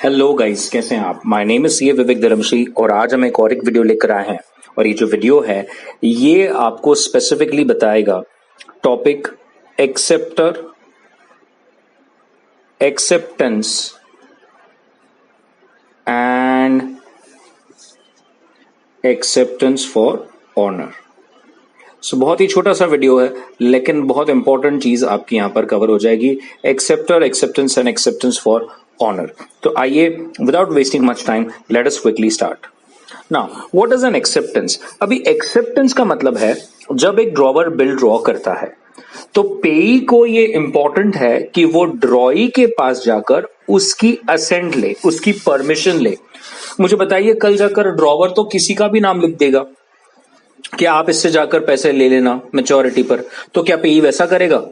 Hello guys, कैसे हैं आप? माय नेम इज सी विवेक धर्मशी और आज हम एक और एक वीडियो लेकर आए हैं। और ये जो वीडियो है ये आपको स्पेसिफिकली बताएगा topic acceptor, acceptance and acceptance for honour. So बहुत ही छोटा सा वीडियो है लेकिन बहुत इंपॉर्टेंट चीज आपकी यहां पर कवर हो जाएगी। Acceptor, acceptance and acceptance for honour. तो आइए without wasting much time let us quickly start. Now what is an acceptance? अभी एक्सेप्टेंस का मतलब है जब एक ड्रॉवर बिल ड्रॉ करता है तो पेई को ये इंपॉर्टेंट है कि वो ड्रॉई के पास जाकर उसकी असेंट ले, उसकी परमिशन ले। मुझे बताइए, कल जाकर ड्रॉवर तो किसी का भी नाम लिख देगा कि आप इससे जाकर पैसे ले लेना मैच्योरिटी पर, तो क्या पेई वैसा करेगा?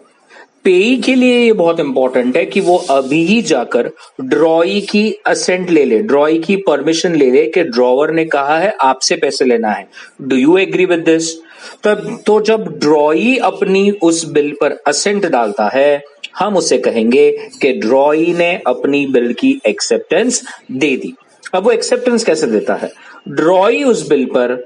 पेई के लिए ये बहुत इंपॉर्टेंट है कि वो अभी ही जाकर ड्रॉई की असेंट ले ले, ड्रॉई की परमिशन ले ले कि ड्रॉवर ने कहा है आपसे पैसे लेना है। Do you agree with this? तो जब ड्रॉई अपनी उस बिल पर असेंट डालता है हम उसे कहेंगे कि ड्रॉई ने अपनी बिल की एक्सेप्टेंस दे दी। अब वो एक्सेप्टेंस कैसे देता है? ड्रॉई उस बिल पर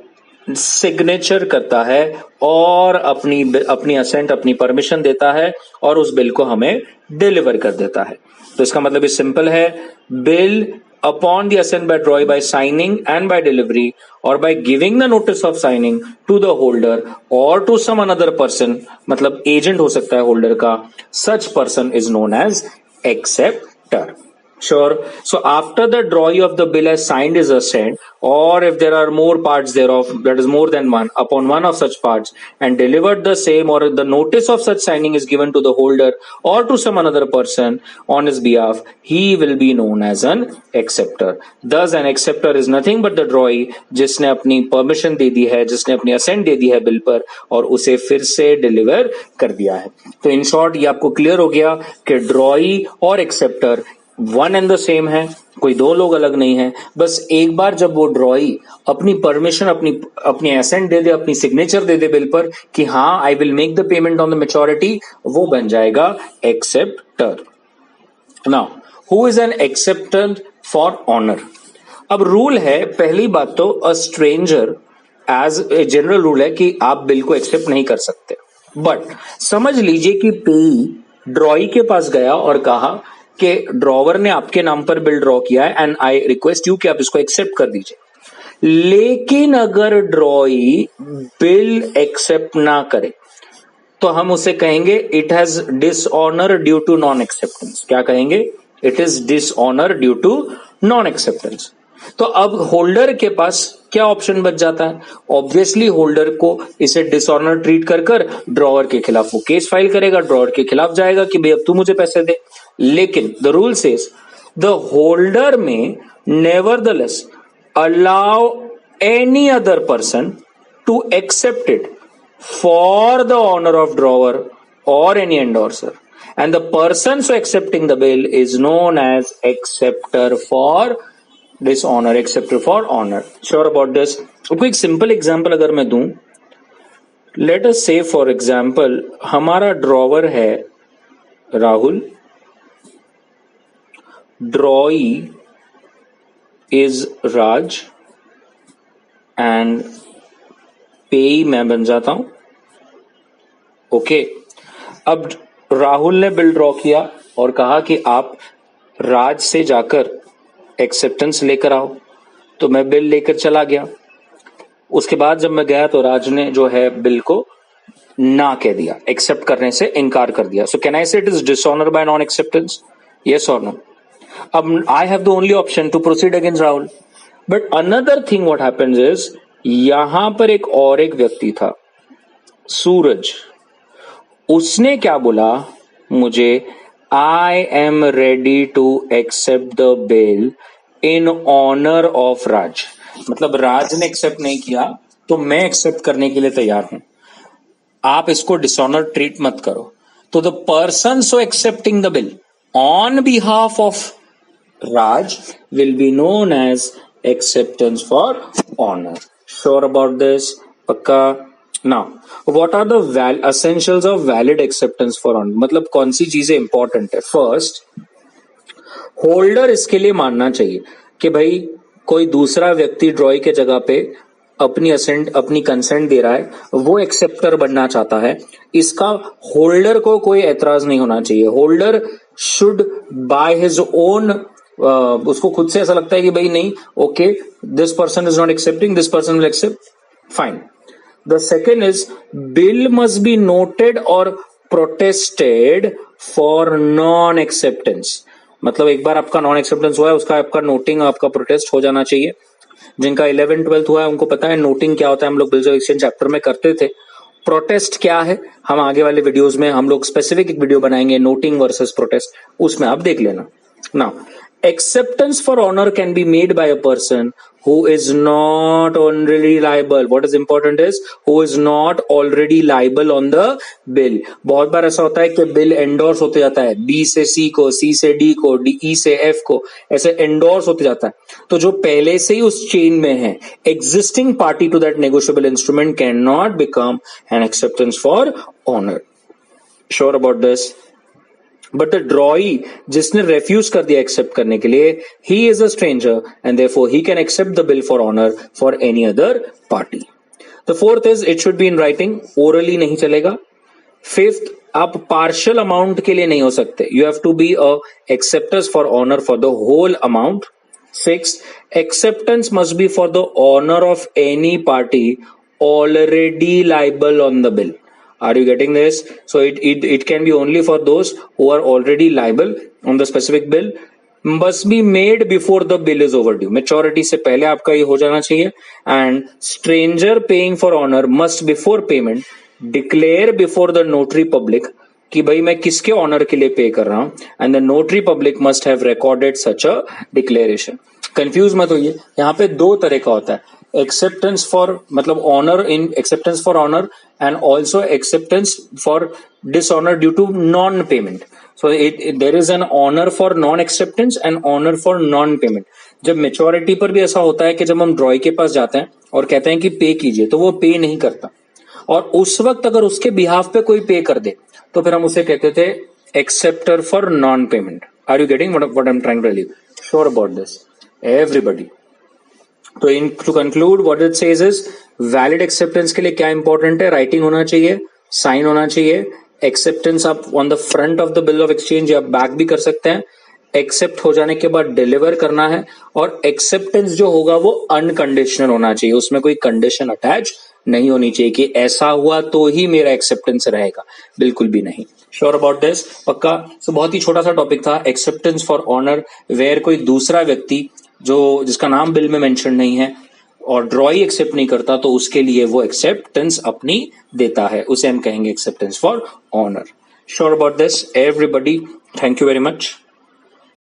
सिग्नेचर करता है और अपनी असेंट, अपनी परमिशन देता है और उस बिल को हमें डिलीवर कर देता है। तो इसका मतलब सिंपल है, bill upon the assent by drawee by signing and by delivery और by giving the notice of signing to the holder और टू सम अनदर पर्सन, मतलब एजेंट हो सकता है होल्डर का, such person is known as acceptor. Sure. So after the drawee of the bill as signed is assent, or if there are more parts thereof, that is more than one, upon one of such parts, and delivered the same, or the notice of such signing is given to the holder or to some another person on his behalf, he will be known as an acceptor. Thus, an acceptor is nothing but the drawee जिसने अपनी permission दे दी है, जिसने अपनी assent दे दी है bill पर और उसे फिर से deliver कर दिया है। तो in short ये आपको clear हो गया कि drawee और acceptor one and the same है, कोई दो लोग अलग नहीं है। बस एक बार जब वो ड्रॉई अपनी परमिशन, अपनी एसेंट दे दे, अपनी सिग्नेचर दे दे बिल पर कि हाँ I will make the payment on the maturity, वो बन जाएगा acceptor. Now who is an acceptor for honour? अब रूल है, पहली बात तो a stranger as a general rule है कि आप बिल को एक्सेप्ट नहीं कर सकते। बट समझ लीजिए कि पेई ड्रॉई के पास गया और कहा कि ड्रॉवर ने आपके नाम पर बिल ड्रॉ किया है एंड आई रिक्वेस्ट यू कि आप इसको एक्सेप्ट कर दीजिए। लेकिन अगर ड्रॉई बिल एक्सेप्ट ना करे तो हम उसे कहेंगे it has dishonour due to non acceptance. क्या कहेंगे? It is dishonour due to non acceptance. तो अब होल्डर के पास क्या ऑप्शन बच जाता है? ऑब्वियसली होल्डर को इसे डिसऑनर ट्रीट कर कर ड्रॉवर के खिलाफ वो केस फाइल करेगा, ड्रॉवर के खिलाफ जाएगा कि भाई अब तू मुझे पैसे दे। लेकिन the rule says the holder may nevertheless allow any other person to accept it for the honor of drawer or any endorser, and the person so accepting the bill is known as acceptor for dishonor, acceptor for honor. Sure about this? आपको एक simple example अगर मैं दूं, let us से for example हमारा drawer है Rahul, ड्रॉई is Raj and पेई मैं बन जाता हूं। ओके, अब राहुल ने बिल ड्रॉ किया और कहा कि आप राज से जाकर एक्सेप्टेंस लेकर आओ, तो मैं बिल लेकर चला गया। उसके बाद जब मैं गया तो राज ने जो है बिल को ना कह दिया, एक्सेप्ट करने से इनकार कर दिया। सो can I say it is dishonour by non acceptance? Yes और नो? अब I have the only option to proceed against Rahul. But another thing what happens is, यहां पर एक और एक व्यक्ति था, सूरज। उसने क्या बोला मुझे, I am ready to accept the bill in honour of Raj. मतलब राज ने एक्सेप्ट नहीं किया तो मैं एक्सेप्ट करने के लिए तैयार हूं, आप इसको डिसऑनर ट्रीट मत करो। तो the person so accepting the bill on behalf of Raj will be known as acceptance for honour. Sure about this? पक्का? Now, what are the essentials of valid acceptance for honor? मतलब कौन सी चीजें important है? First, holder इसके लिए मानना चाहिए कि भाई कोई दूसरा व्यक्ति ड्रॉई के जगह पे अपनी कंसेंट दे रहा है, वो एक्सेप्टर बनना चाहता है, इसका होल्डर को कोई एतराज नहीं होना चाहिए। Holder should by his own, उसको खुद से ऐसा लगता है कि भाई नहीं, okay this person is not accepting, this person will accept, fine. The second is bill must be noted और प्रोटेस्टेड फॉर नॉन एक्सेप्टेंस। मतलब एक बार आपका नॉन एक्सेप्टेंस हुआ है, उसका आपका नोटिंग, आपका प्रोटेस्ट हो जाना चाहिए। जिनका 11th 12th हुआ है उनको पता है नोटिंग क्या होता है, हम लोग बिल्स ऑफ एक्सचेंज चैप्टर में करते थे। प्रोटेस्ट क्या है हम आगे वाले वीडियोस में हम लोग स्पेसिफिक एक वीडियो बनाएंगे, नोटिंग वर्सेस प्रोटेस्ट, उसमें आप देख लेना। Now acceptance for honor can be made by a person who is not already liable. What is important is who is not already liable on the bill. बहुत बार ऐसा होता है कि बिल एंडोर्स होते जाता है, बी से सी को, सी से डी को, ई से एफ को, ऐसे एंडोर्स होते जाता है। तो जो पहले से ही उस चेन में है, existing party to that negotiable instrument can not become an acceptance for honour. Sure about this? But the drawee जिसने रेफ्यूज कर दिया एक्सेप्ट करने के लिए, he is a stranger and therefore he can accept the bill for honour for any other party. The fourth is it should be in writing, orally नहीं चलेगा। Fifth, आप partial amount के लिए नहीं हो सकते, you have to be a acceptors for honour for the whole amount. Six, acceptance must be for the honour of any party already liable on the bill. Are you getting this? So it can be only for those who are already liable on the specific bill. Must be made before the bill is overdue. Maturity से पहले आपका ये हो जाना चाहिए। And stranger paying for honor must before payment declare before the notary public कि भाई मैं किसके ऑनर के लिए पे कर रहा हूं, and the notary public must have recorded such a declaration. Confuse मत होइए, यहाँ पे दो तरह का होता है, एक्सेप्टेंस फॉर मतलब honour, in acceptance for honour and also acceptance for dishonour due to non payment. So there is an honour for non acceptance and honour for non payment. जब मेच्योरिटी पर भी ऐसा होता है कि जब हम ड्रॉई के पास जाते हैं और कहते हैं कि पे कीजिए, तो वो पे नहीं करता, और उस वक्त अगर उसके बिहाफ पे कोई पे कर दे तो फिर हम उसे कहते थे acceptor for non payment. Are you getting what I am trying to tell you? Sure about this everybody? तो in to conclude what it says is, valid acceptance के लिए क्या इंपॉर्टेंट है? राइटिंग होना चाहिए, साइन होना चाहिए, एक्सेप्टेंस आप on the front of the bill of exchange या बैक भी कर सकते हैं, एक्सेप्ट हो जाने के बाद डिलीवर करना है, और एक्सेप्टेंस जो होगा वो अनकंडीशनल होना चाहिए, उसमें कोई कंडीशन अटैच नहीं होनी चाहिए कि ऐसा हुआ तो ही मेरा एक्सेप्टेंस रहेगा, बिल्कुल भी नहीं। Sure about this? पक्का? सो बहुत ही छोटा सा टॉपिक था, एक्सेप्टेंस फॉर ऑनर, वेयर कोई दूसरा व्यक्ति जो जिसका नाम बिल में मेंशन नहीं है और ड्रॉई एक्सेप्ट नहीं करता, तो उसके लिए वो एक्सेप्टेंस अपनी देता है, उसे हम कहेंगे acceptance for honour. Sure about this everybody? Thank you very much.